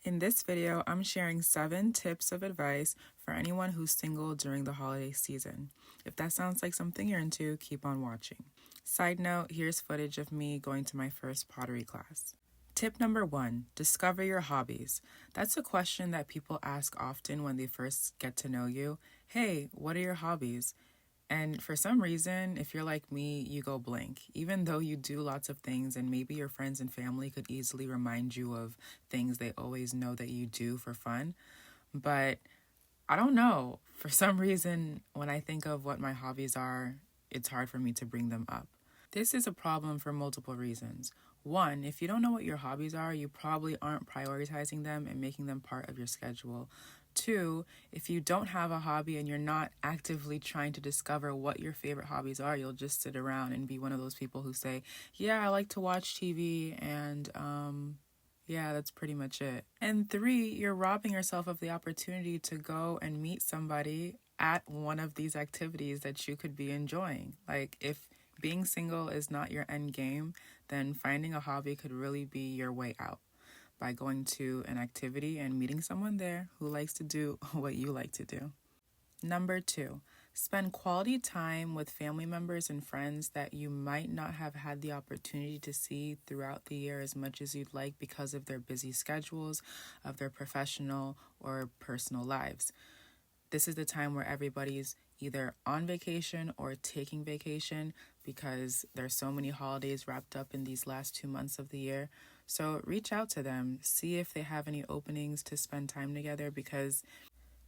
In this video, I'm sharing 7 tips of advice for anyone who's single during the holiday season. If that sounds like something you're into, keep on watching. Side note, here's footage of me going to my first pottery class. Tip number 1, discover your hobbies. That's a question that people ask often when they first get to know you. Hey, what are your hobbies? And for some reason, if you're like me, you go blank. Even though you do lots of things and maybe your friends and family could easily remind you of things they always know that you do for fun. But I don't know. For some reason, when I think of what my hobbies are, it's hard for me to bring them up. This is a problem for multiple reasons. 1, if you don't know what your hobbies are, you probably aren't prioritizing them and making them part of your schedule. 2, if you don't have a hobby and you're not actively trying to discover what your favorite hobbies are, you'll just sit around and be one of those people who say, yeah, I like to watch TV and yeah, that's pretty much it. And 3, you're robbing yourself of the opportunity to go and meet somebody at one of these activities that you could be enjoying. Like, if being single is not your end game, then finding a hobby could really be your way out by going to an activity and meeting someone there who likes to do what you like to do. Number 2, spend quality time with family members and friends that you might not have had the opportunity to see throughout the year as much as you'd like because of their busy schedules, of their professional or personal lives. This is the time where everybody's either on vacation or taking vacation because there's so many holidays wrapped up in these last 2 months of the year. So reach out to them, see if they have any openings to spend time together, because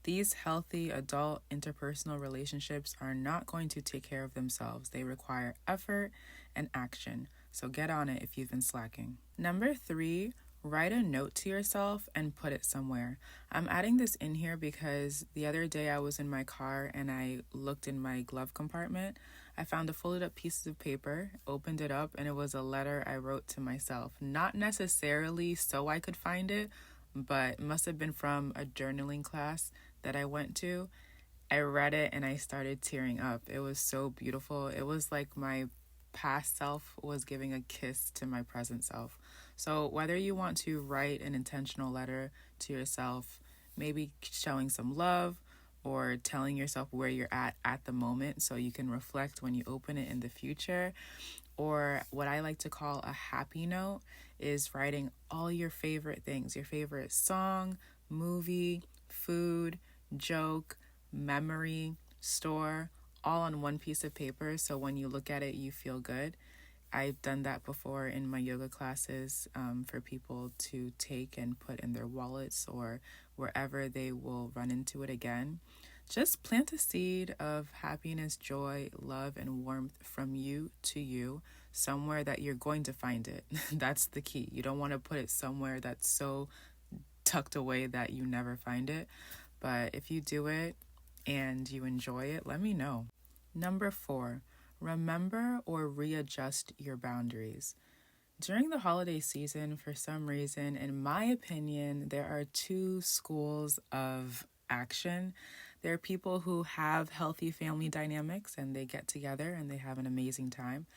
these healthy adult interpersonal relationships are not going to take care of themselves. They require effort and action. So get on it if you've been slacking. Number 3, write a note to yourself and put it somewhere. I'm adding this in here because the other day I was in my car and I looked in my glove compartment. I found a folded up piece of paper, opened it up, and it was a letter I wrote to myself. Not necessarily so I could find it, but it must have been from a journaling class that I went to. I read it and I started tearing up. It was so beautiful. It was like my past self was giving a kiss to my present self. So whether you want to write an intentional letter to yourself, maybe showing some love or telling yourself where you're at the moment so you can reflect when you open it in the future, or what I like to call a happy note, is writing all your favorite things, your favorite song, movie, food, joke, memory, store, all on one piece of paper, so when you look at it, you feel good. I've done that before in my yoga classes for people to take and put in their wallets or wherever they will run into it again. Just plant a seed of happiness, joy, love, and warmth from you to you, somewhere that you're going to find it. That's the key. You don't want to put it somewhere that's so tucked away that you never find it. But if you do it and you enjoy it, let me know. Number 4, remember or readjust your boundaries. During the holiday season, for some reason, in my opinion, there are 2 schools of action. There are people who have healthy family dynamics and they get together and they have an amazing time.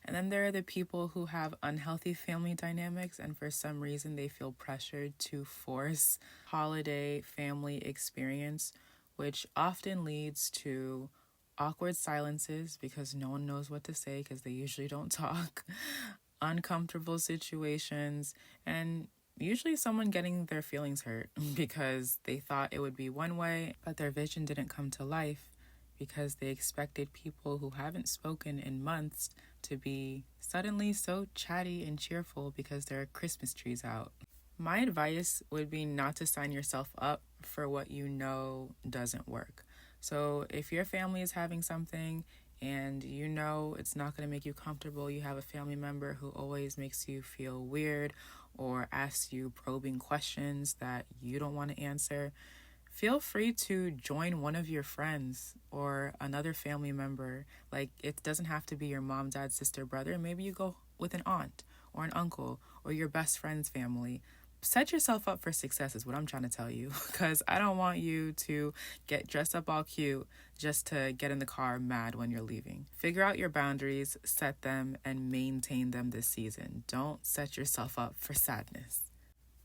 And then there are the people who have unhealthy family dynamics and for some reason they feel pressured to force holiday family experience, which often leads to awkward silences because no one knows what to say because they usually don't talk, uncomfortable situations, and usually someone getting their feelings hurt because they thought it would be one way, but their vision didn't come to life because they expected people who haven't spoken in months to be suddenly so chatty and cheerful because there are Christmas trees out. My advice would be not to sign yourself up for what you know doesn't work. So if your family is having something and you know it's not going to make you comfortable, you have a family member who always makes you feel weird or asks you probing questions that you don't want to answer, feel free to join one of your friends or another family member. Like, it doesn't have to be your mom, dad, sister, brother. Maybe you go with an aunt or an uncle or your best friend's family. Set yourself up for success is what I'm trying to tell you, because I don't want you to get dressed up all cute just to get in the car mad when you're leaving. Figure out your boundaries, set them, and maintain them this season. Don't set yourself up for sadness.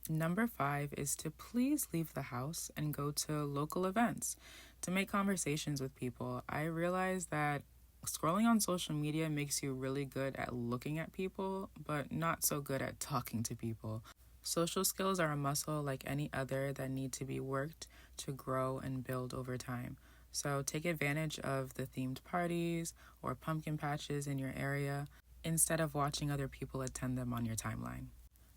Number 5 is to please leave the house and go to local events to make conversations with people. I realize that scrolling on social media makes you really good at looking at people, but not so good at talking to people. Social skills are a muscle like any other that need to be worked to grow and build over time. So take advantage of the themed parties or pumpkin patches in your area instead of watching other people attend them on your timeline.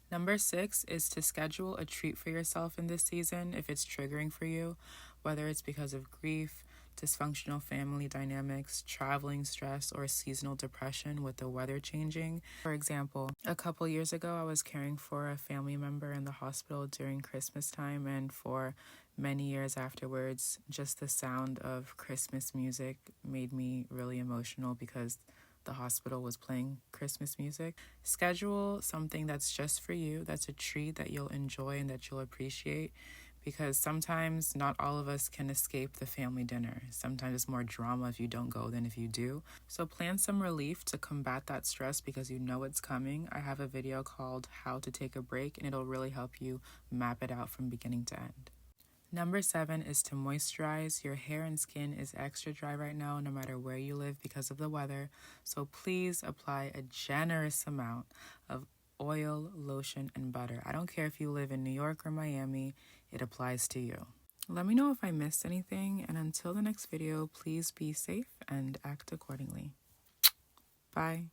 Number 6 is to schedule a treat for yourself in this season if it's triggering for you, whether it's because of grief, dysfunctional family dynamics, traveling stress, or seasonal depression with the weather changing. For example, a couple years ago, I was caring for a family member in the hospital during Christmas time, and for many years afterwards, just the sound of Christmas music made me really emotional because the hospital was playing Christmas music. Schedule something that's just for you, that's a treat that you'll enjoy and that you'll appreciate, because sometimes not all of us can escape the family dinner. Sometimes it's more drama if you don't go than if you do. So plan some relief to combat that stress because you know it's coming. I have a video called How to Take a Break, and it'll really help you map it out from beginning to end. Number 7 is to moisturize. Your hair and skin is extra dry right now, no matter where you live because of the weather. So please apply a generous amount of oil, lotion, and butter. I don't care if you live in New York or Miami, it applies to you. Let me know if I missed anything, and until the next video, please be safe and act accordingly. Bye.